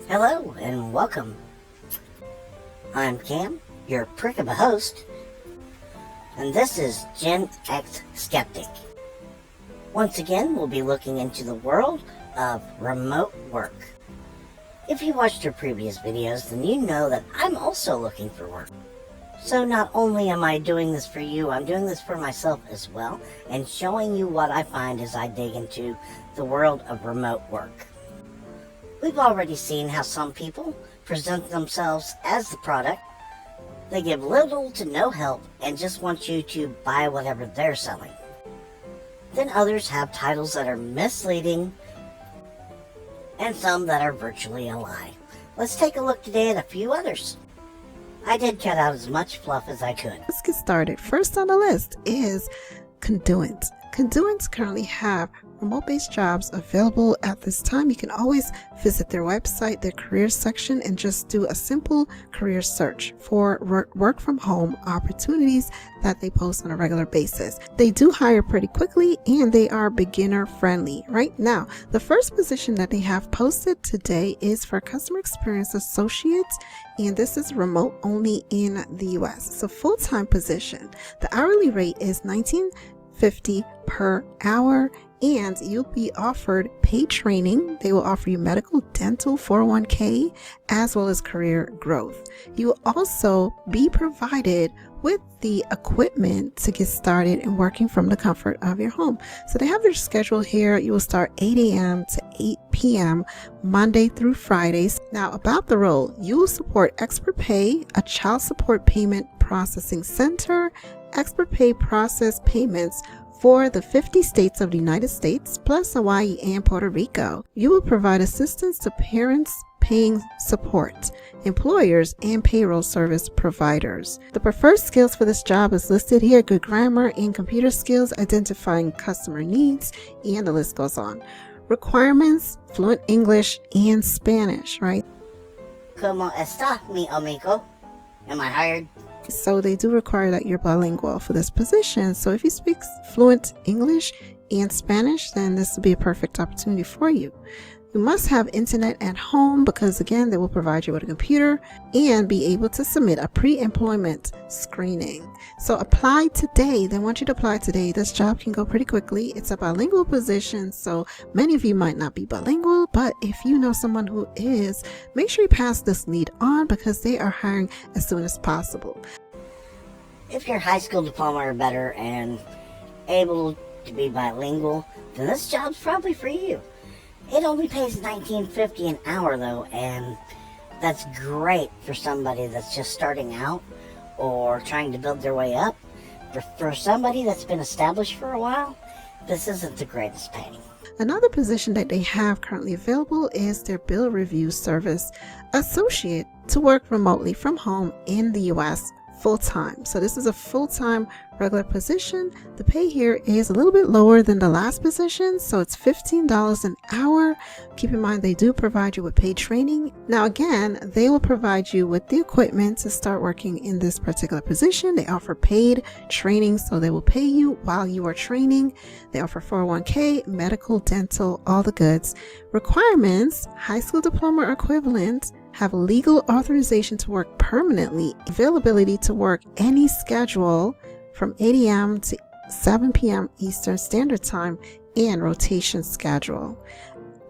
Hello and welcome. I'm Cam, your prick of a host, and this is Gen X Skeptic. Once again, we'll be looking into the world of remote work. If you watched our previous videos, then you know that I'm also looking for work. So not only am I doing this for you, I'm doing this for myself as well, and showing you what I find as I dig into the world of remote work. We've already seen how some people present themselves as the product. They give little to no help and just want you to buy whatever they're selling. Then others have titles that are misleading and some that are virtually a lie. Let's take a look today at a few others. I did cut out as much fluff as I could. Let's get started. First on the list is Conduent. Conduent currently have remote-based jobs available at this time. You can always visit their website, their careers section, and just do a simple career search for work from home opportunities that they post on a regular basis. They do hire pretty quickly and they are beginner friendly. Right now, the first position that they have posted today is for customer experience associate, and this is remote only in the US. It's a full-time position. The hourly rate is $19.50 per hour, and you'll be offered paid training. They will offer you medical, dental, 401k, as well as career growth. You will also be provided with the equipment to get started and working from the comfort of your home. So they have their schedule here. You will start 8 a.m. to 8 p.m. Monday through Fridays. Now about the role, you will support Expert Pay, a child support payment processing center. Expert Pay process payments for the 50 states of the United States, plus Hawaii and Puerto Rico. You will provide assistance to parents paying support, employers, and payroll service providers. The preferred skills for this job is listed here: good grammar and computer skills, identifying customer needs, and the list goes on. Requirements: fluent English and Spanish, right? ¿Cómo está, mi amigo? Am I hired? So they do require that you're bilingual for this position. So if you speak fluent English and Spanish, then this will be a perfect opportunity for you. You must have internet at home because, again, they will provide you with a computer and be able to submit a pre-employment screening. So apply today. They want you to apply today. This job can go pretty quickly. It's a bilingual position, so many of you might not be bilingual, but if you know someone who is, make sure you pass this lead on because they are hiring as soon as possible. If you're high school diploma or better and able to be bilingual, then this job's probably for you. It only pays $19.50 an hour though, and that's great for somebody that's just starting out or trying to build their way up. For somebody that's been established for a while, this isn't the greatest pay. Another position that they have currently available is their bill review service associate to work remotely from home in the US full-time. So this is a full-time regular position. The pay here is a little bit lower than the last position, so it's $15 an hour. Keep in mind they do provide you with paid training. Now again, they will provide you with the equipment to start working in this particular position. They offer paid training, so they will pay you while you are training. They offer 401k, medical, dental, all the goods. Requirements: high school diploma or equivalent, have legal authorization to work permanently, availability to work any schedule from 8 a.m. to 7 p.m. Eastern Standard Time, and rotation schedule.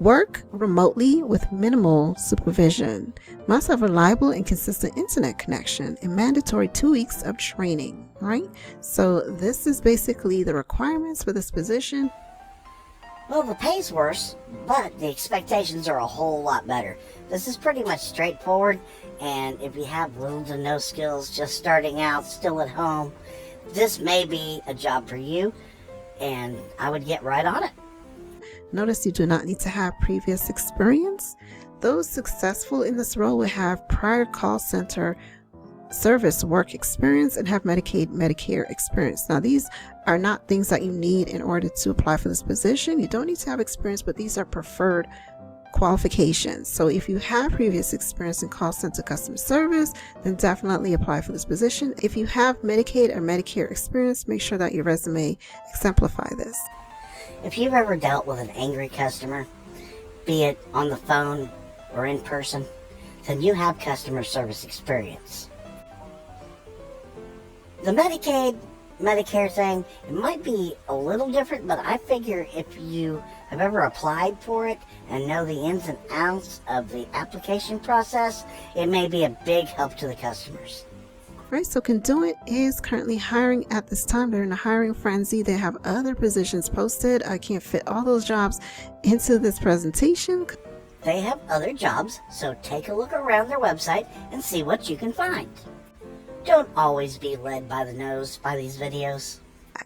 Work remotely with minimal supervision. Must have reliable and consistent internet connection and mandatory 2 weeks of training, right? So this is basically the requirements for this position. Well, the pay's worse, but the expectations are a whole lot better. This is pretty much straightforward, and if you have little to no skills, just starting out, still at home, this may be a job for you, and I would get right on it. Notice you do not need to have previous experience. Those successful in this role will have prior call center service work experience and have Medicaid, Medicare experience. Now, these are not things that you need in order to apply for this position. You don't need to have experience, but these are preferred qualifications. So if you have previous experience in call center customer service, then definitely apply for this position. If you have Medicaid or Medicare experience, make sure that your resume exemplify this. If you've ever dealt with an angry customer, be it on the phone or in person, then you have customer service experience. The Medicare thing, it might be a little different, but I figure if you have ever applied for it and know the ins and outs of the application process, it may be a big help to the customers. Right, so Conduent is currently hiring at this time. They're in a hiring frenzy. They have other positions posted. I can't fit all those jobs into this presentation. They have other jobs, so take a look around their website and see what you can find. Don't always be led by the nose by these videos.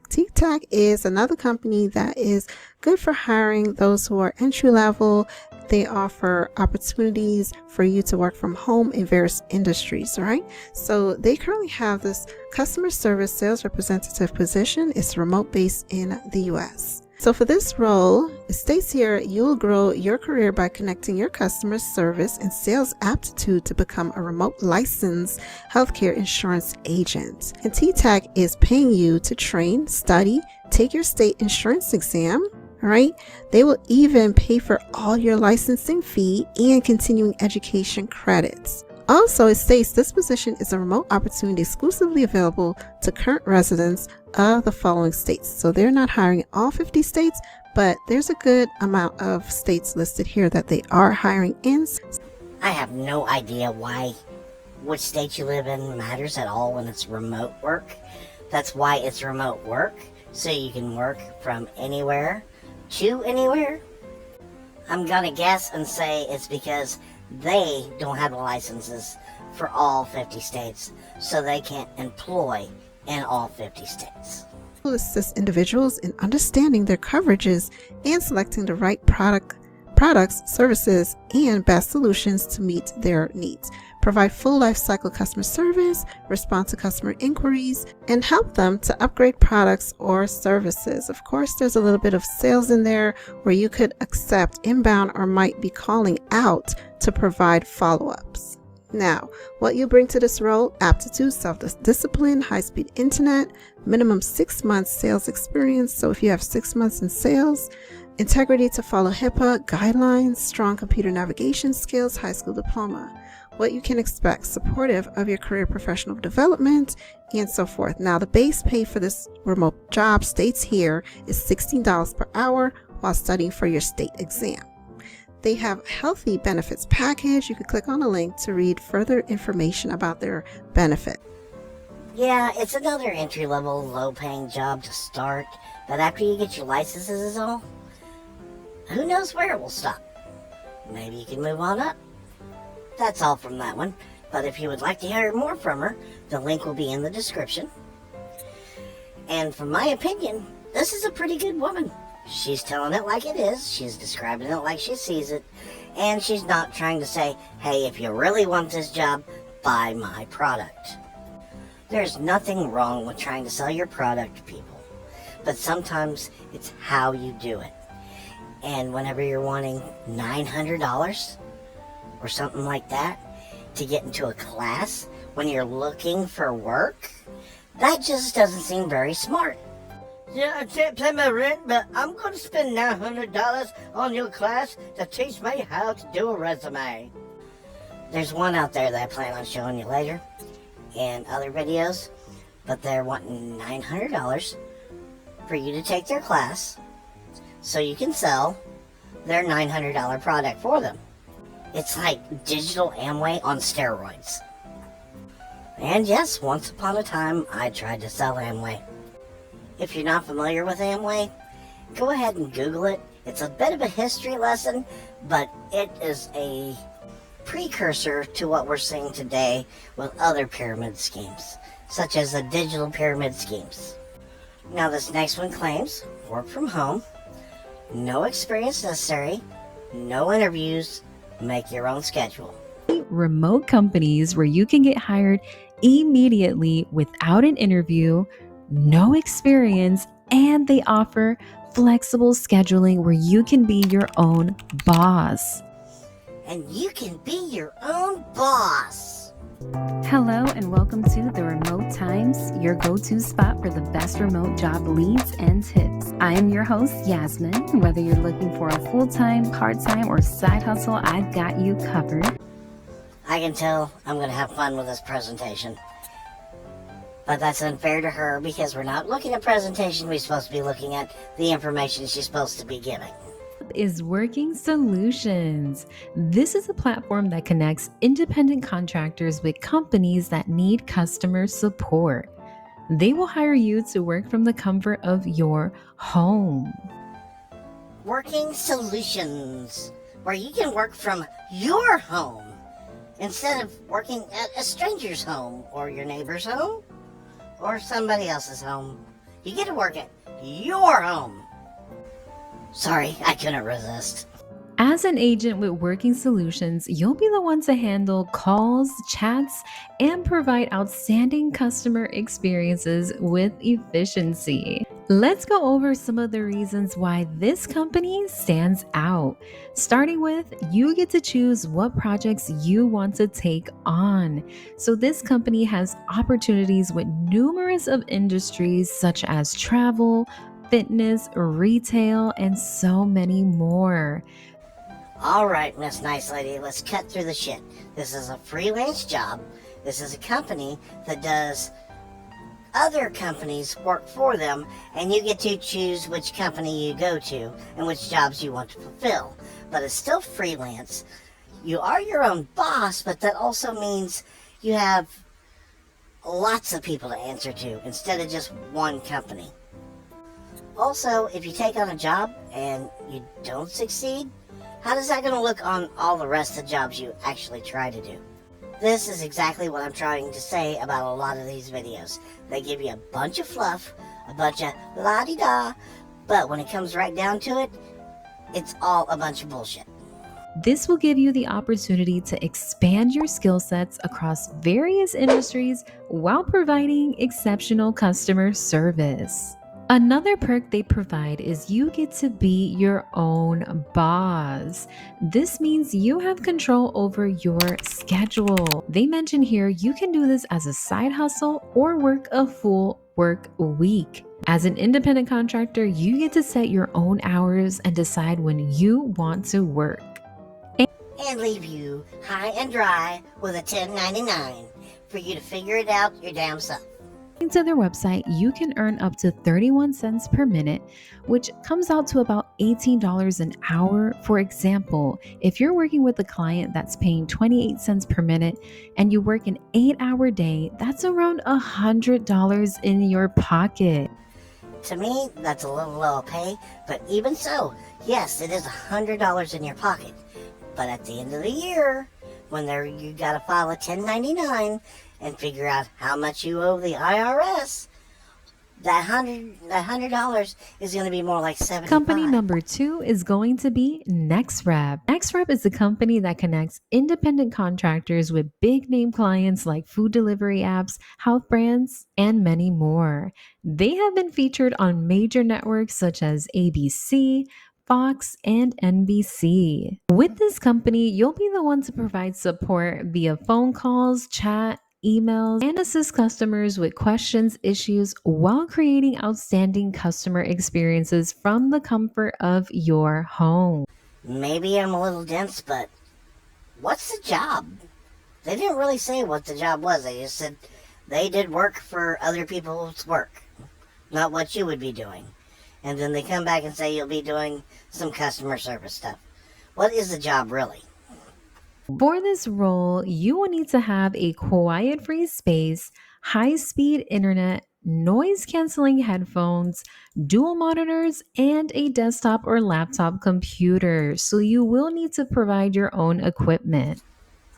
TTAC is another company that is good for hiring those who are entry level. They offer opportunities for you to work from home in various industries, all right? So they currently have this customer service sales representative position. It's remote based in the US. So for this role, it states here, you'll grow your career by connecting your customer service and sales aptitude to become a remote licensed healthcare insurance agent. And TTAC is paying you to train, study, take your state insurance exam, all right? They will even pay for all your licensing fee and continuing education credits. Also, it states this position is a remote opportunity exclusively available to current residents of the following states. So they're not hiring in all 50 states, but there's a good amount of states listed here that they are hiring in. I have no idea why which state you live in matters at all when it's remote work. That's why it's remote work, so you can work from anywhere to anywhere. I'm gonna guess and say it's because they don't have the licenses for all 50 states, so they can't employ in all 50 states. Will assist individuals in understanding their coverages and selecting the right products, services, and best solutions to meet their needs. Provide full life cycle customer service, respond to customer inquiries, and help them to upgrade products or services. Of course, there's a little bit of sales in there where you could accept inbound or might be calling out to provide follow-ups. Now, what you bring to this role: aptitude, self-discipline, high-speed internet, minimum 6 months sales experience. So if you have 6 months in sales, integrity to follow HIPAA guidelines, strong computer navigation skills, high school diploma. What you can expect: supportive of your career professional development, and so forth. Now, the base pay for this remote job states here is $16 per hour while studying for your state exam. They have healthy benefits package. You can click on a link to read further information about their benefit. Yeah, it's another entry-level, low-paying job to start, but after you get your licenses and all, who knows where it will stop. Maybe you can move on up. That's all from that one, but if you would like to hear more from her, the link will be in the description. And from my opinion, this is a pretty good woman. She's telling it like it is, she's describing it like she sees it, and she's not trying to say, hey, if you really want this job, buy my product. There's nothing wrong with trying to sell your product to people, but sometimes it's how you do it. And whenever you're wanting $900 or something like that to get into a class when you're looking for work, that just doesn't seem very smart. Yeah, I can't pay my rent, but I'm going to spend $900 on your class to teach me how to do a resume. There's one out there that I plan on showing you later in other videos, but they're wanting $900 for you to take their class so you can sell their $900 product for them. It's like digital Amway on steroids. And yes, once upon a time, I tried to sell Amway. If you're not familiar with Amway, go ahead and Google it. It's a bit of a history lesson, but it is a precursor to what we're seeing today with other pyramid schemes, such as the digital pyramid schemes. Now this next one claims work from home, no experience necessary, no interviews, make your own schedule. Remote companies where you can get hired immediately without an interview, no experience, and they offer flexible scheduling where you can be your own boss. And you can be your own boss. Hello and welcome to the Remote At times, your go-to spot for the best remote job leads and tips. I am your host, Yasmin. Whether you're looking for a full-time, part-time, or side hustle, I've got you covered. I can tell I'm going to have fun with this presentation. But that's unfair to her because we're not looking at presentation. We're supposed to be looking at the information she's supposed to be giving. Is Working Solutions. This is a platform that connects independent contractors with companies that need customer support. They will hire you to work from the comfort of your home. Working Solutions, where you can work from your home instead of working at a stranger's home or your neighbor's home or somebody else's home. You get to work at your home. Sorry, I couldn't resist. As an agent with Working Solutions, you'll be the one to handle calls, chats, and provide outstanding customer experiences with efficiency. Let's go over some of the reasons why this company stands out. Starting with, you get to choose what projects you want to take on. So this company has opportunities with numerous of industries such as travel, fitness, retail, and so many more. All right, Miss Nice Lady, let's cut through the shit. This is a freelance job. This is a company that does other companies work for them, and you get to choose which company you go to and which jobs you want to fulfill. But it's still freelance. You are your own boss, but that also means you have lots of people to answer to instead of just one company. Also, if you take on a job and you don't succeed, how is that going to look on all the rest of the jobs you actually try to do? This is exactly what I'm trying to say about a lot of these videos. They give you a bunch of fluff, a bunch of la-di-da, but when it comes right down to it, it's all a bunch of bullshit. This will give you the opportunity to expand your skill sets across various industries while providing exceptional customer service. Another perk they provide is you get to be your own boss. This means you have control over your schedule. They mention here you can do this as a side hustle or work a full work week. As an independent contractor, you get to set your own hours and decide when you want to work. And leave you high and dry with a 1099 for you to figure it out your damn self. To their website, you can earn up to 31 cents per minute, which comes out to about $18 an hour. For example, if you're working with a client that's paying 28 cents per minute and you work an 8-hour day, that's around $100 in your pocket. To me, that's a little low pay, but even so, yes, it is $100 in your pocket. But at the end of the year, when you gotta file a 1099 and figure out how much you owe the IRS, that $100 is going to be more like $75. Company number 2 is going to be NextRep. NextRep is a company that connects independent contractors with big name clients like food delivery apps, health brands, and many more. They have been featured on major networks such as ABC, Fox, and NBC. With this company, you'll be the one to provide support via phone calls, chat, emails, and assist customers with questions, issues, while creating outstanding customer experiences from the comfort of your home. Maybe I'm a little dense, but what's the job? They didn't really say what the job was. They just said they did work for other people's work, not what you would be doing. And then they come back and say you'll be doing some customer service stuff. What is the job really? For this role, you will need to have a quiet-free space, high-speed internet, noise-canceling headphones, dual monitors, and a desktop or laptop computer. So you will need to provide your own equipment.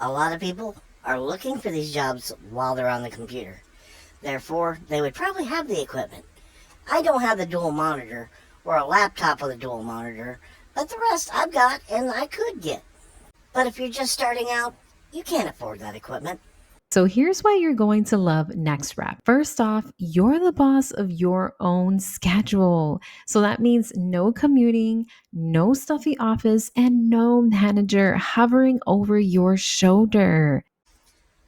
A lot of people are looking for these jobs while they're on the computer. Therefore, they would probably have the equipment. I don't have the dual monitor or a laptop with a dual monitor, but the rest I've got and I could get. But if you're just starting out, you can't afford that equipment. So here's why you're going to love NextRep. First off, you're the boss of your own schedule. So that means no commuting, no stuffy office, and no manager hovering over your shoulder.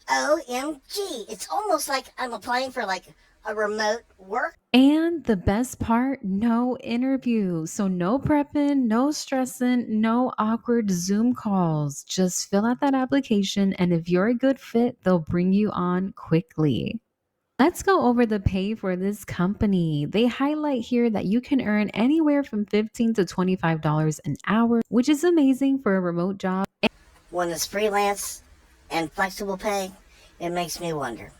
OMG, it's almost like I'm applying for like a remote work. And the best part, no interview. So no prepping, no stressing, no awkward Zoom calls. Just fill out that application, and if you're a good fit, they'll bring you on quickly. Let's go over the pay for this company. They highlight here that you can earn anywhere from $15 to $25 an hour, which is amazing for a remote job. When it's freelance and flexible pay, it makes me wonder,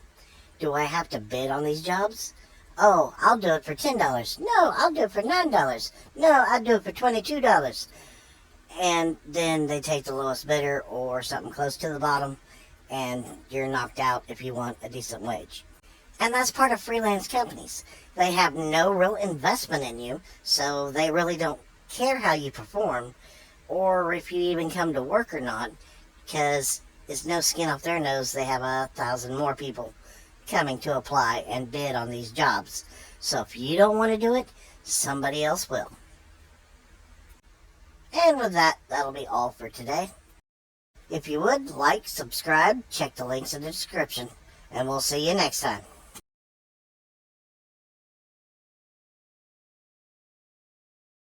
do I have to bid on these jobs? Oh, I'll do it for $10. No, I'll do it for $9. No, I'll do it for $22. And then they take the lowest bidder or something close to the bottom, and you're knocked out if you want a decent wage. And that's part of freelance companies. They have no real investment in you, so they really don't care how you perform or if you even come to work or not, because it's no skin off their nose. They have 1,000 more people coming to apply and bid on these jobs. So if you don't want to do it, somebody else will. And with that, that'll be all for today. If you would, like, subscribe, check the links in the description, and we'll see you next time.